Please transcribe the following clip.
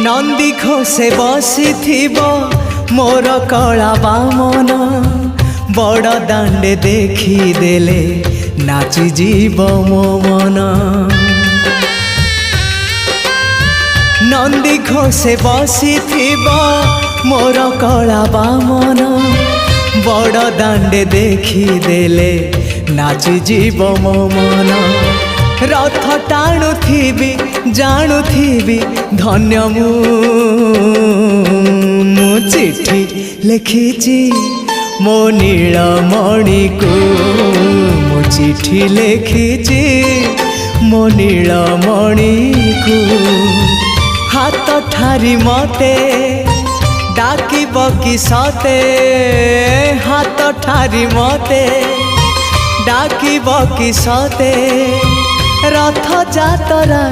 नंदी घोषे बसी मोर कला बामन बड़ दांडे देखी देले नाची जीव मो मन। नंदी घोषे बसी मोर कला बामन बड़ दांडे देखी देले नाची जीव मो मन। रथ टाणुथिबी जाणुथिबी धन्य मु चिट्ठी लिखिची मो नीलमणि को मु चिट्ठी लिखिची मो नीलमणि को। हाथ ठारी मते डाकिब कि सते हाथ ठारी मते डाकिब कि सते रथ जातरा